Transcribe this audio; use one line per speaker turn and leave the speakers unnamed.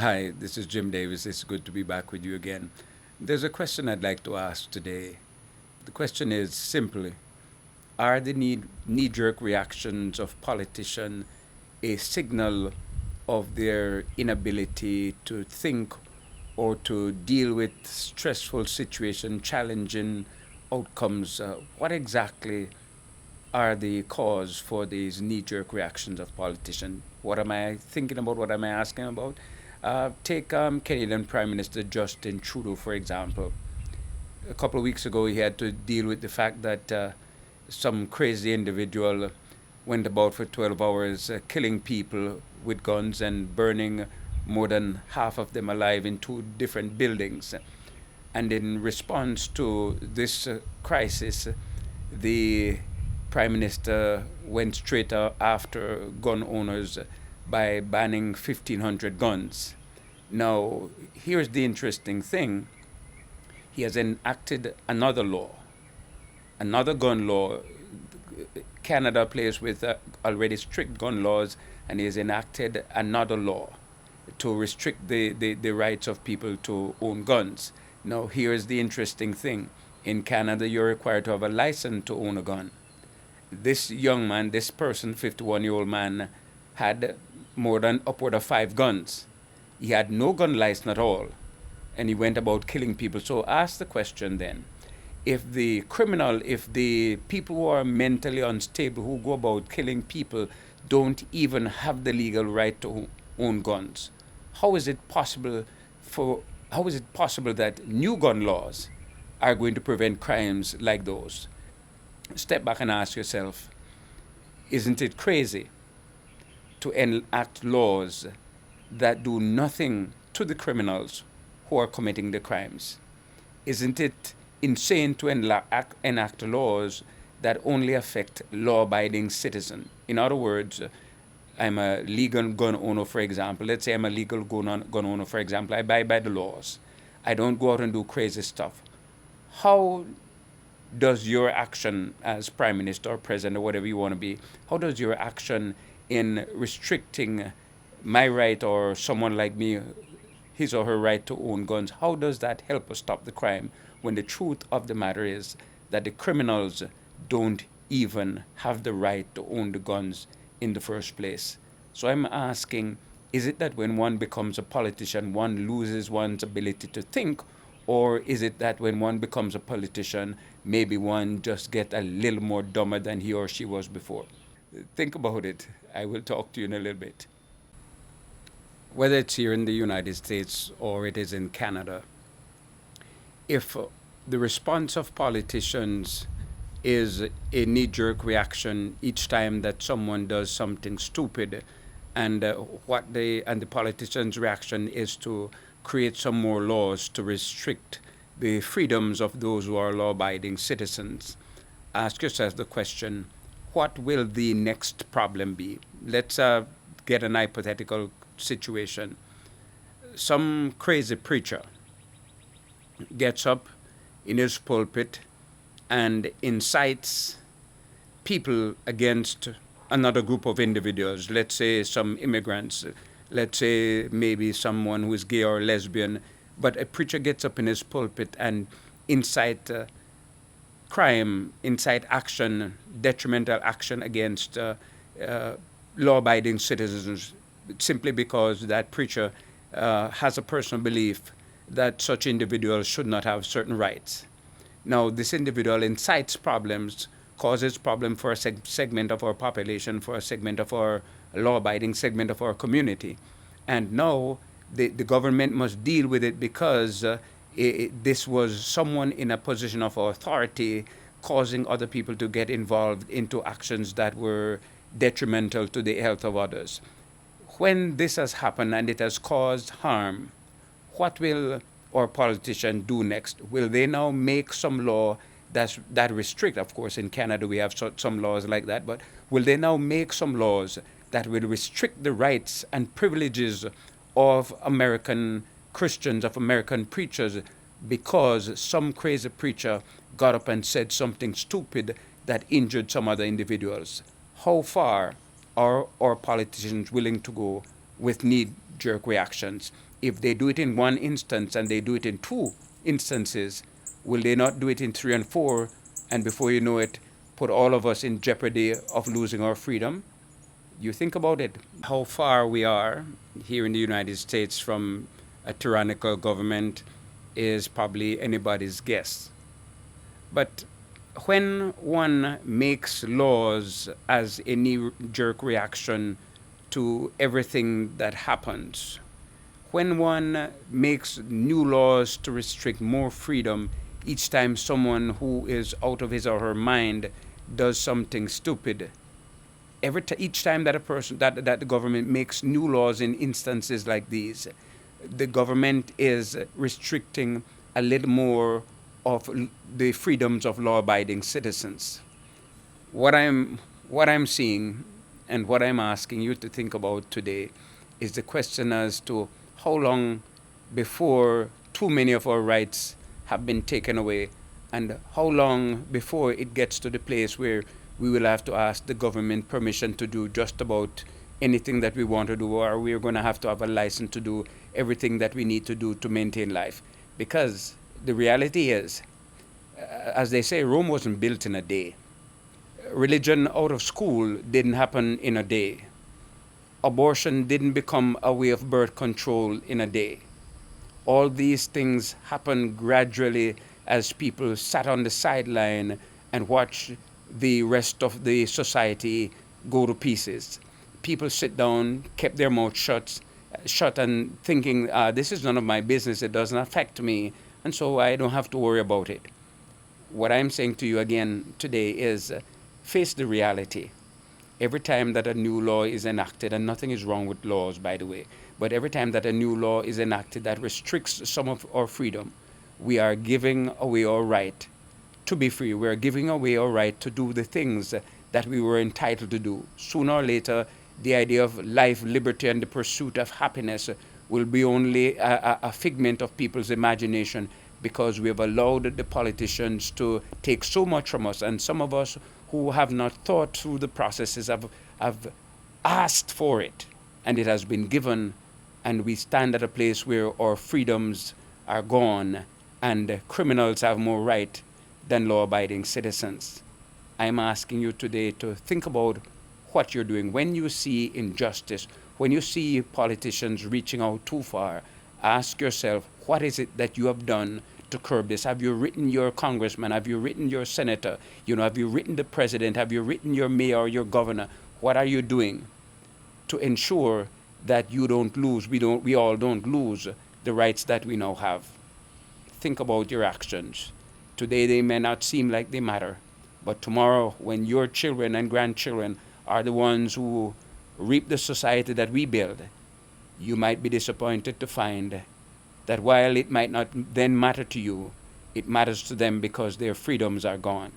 Hi, this is Jim Davis. It's good to be back with you again. There's a question I'd like to ask today. The question is simply, are the knee-jerk reactions of politicians a signal of their inability to think or to deal with stressful situations, challenging outcomes? What exactly are the cause for these knee-jerk reactions of politicians? What am I thinking about? What am I asking about? Take Canadian Prime Minister Justin Trudeau, for example. A couple of weeks ago, he had to deal with the fact that some crazy individual went about for 12 hours killing people with guns and burning more than half of them alive in two different buildings. And in response to this crisis, the Prime Minister went straight after gun owners by banning 1,500 guns. Now, here's the interesting thing. He has enacted another law, another gun law. Canada plays with already strict gun laws, and he has enacted another law to restrict the rights of people to own guns. Now, here's the interesting thing. In Canada, you're required to have a license to own a gun. This young man, this person, 51-year-old man, had more than upward of 5 guns. He had no gun license at all, and he went about killing people. So ask the question then, if the criminal, if the people who are mentally unstable, who go about killing people, don't even have the legal right to own guns, how is it possible that new gun laws are going to prevent crimes like those? Step back and ask yourself, isn't it crazy to enact laws that do nothing to the criminals who are committing the crimes? Isn't it insane to enact laws that only affect law-abiding citizens? In other words, I'm a legal gun owner, for example. Let's say I'm a legal gun owner, for example. I abide by the laws. I don't go out and do crazy stuff. How does your action as Prime Minister or President or whatever you want to be, how does your action in restricting my right or someone like me, his or her right to own guns, how does that help us stop the crime when the truth of the matter is that the criminals don't even have the right to own the guns in the first place? So I'm asking, is it that when one becomes a politician, one loses one's ability to think, or is it that when one becomes a politician, maybe one just gets a little more dumber than he or she was before? Think about it. I will talk to you in a little bit. Whether it's here in the United States or it is in Canada, if the response of politicians is a knee-jerk reaction each time that someone does something stupid, and the politician's reaction is to create some more laws to restrict the freedoms of those who are law-abiding citizens, ask yourself the question, what will the next problem be? Let's get an hypothetical situation. Some crazy preacher gets up in his pulpit and incites people against another group of individuals, let's say some immigrants, let's say maybe someone who is gay or lesbian, but a preacher gets up in his pulpit and incite crime, incite action, detrimental action against law-abiding citizens, simply because that preacher has a personal belief that such individuals should not have certain rights. Now, this individual incites problems, causes problem for a segment of our population, for a segment of our law-abiding segment of our community. And now the government must deal with it because this was someone in a position of authority causing other people to get involved into actions that were detrimental to the health of others. When this has happened and it has caused harm, what will our politicians do next? Will they now make some law that restrict, of course, in Canada we have some laws like that, but will they now make some laws that will restrict the rights and privileges of American Christians, of American preachers, because some crazy preacher got up and said something stupid that injured some other individuals? How far are our politicians willing to go with knee-jerk reactions? If they do it in one instance and they do it in two instances, will they not do it in three and four, and before you know it, put all of us in jeopardy of losing our freedom? You think about it. How far we are here in the United States from a tyrannical government is probably anybody's guess. But when one makes laws as a knee-jerk reaction to everything that happens, when one makes new laws to restrict more freedom each time someone who is out of his or her mind does something stupid, each time that the government makes new laws in instances like these, the government is restricting a little more of the freedoms of law-abiding citizens. What I'm seeing and what I'm asking you to think about today is the question as to how long before too many of our rights have been taken away, and how long before it gets to the place where we will have to ask the government permission to do just about anything that we want to do, or we're going to have a license to do everything that we need to do to maintain life. Because the reality is, as they say, Rome wasn't built in a day. Religion out of school didn't happen in a day. Abortion didn't become a way of birth control in a day. All these things happened gradually as people sat on the sideline and watched the rest of the society go to pieces. People sit down, kept their mouth shut and thinking, this is none of my business, it doesn't affect me, and so I don't have to worry about it. What I'm saying to you again today is face the reality. Every time that a new law is enacted, and nothing is wrong with laws, by the way, but every time that a new law is enacted that restricts some of our freedom, we are giving away our right to be free. We are giving away our right to do the things that we were entitled to do. Sooner or later, the idea of life, liberty, and the pursuit of happiness will be only a figment of people's imagination, because we have allowed the politicians to take so much from us, and some of us who have not thought through the processes have asked for it, and it has been given, and we stand at a place where our freedoms are gone and criminals have more right than law-abiding citizens. I'm asking you today to think about what you're doing. When you see injustice, when you see politicians reaching out too far, ask yourself, what is it that you have done to curb this? Have you written your congressman? Have you written your senator? Have you written the president? Have you written your mayor or your governor? What are you doing to ensure that you don't lose, we all don't lose the rights that we now have? Think about your actions. Today they may not seem like they matter, but tomorrow, when your children and grandchildren are the ones who reap the society that we build, you might be disappointed to find that while it might not then matter to you, it matters to them because their freedoms are gone.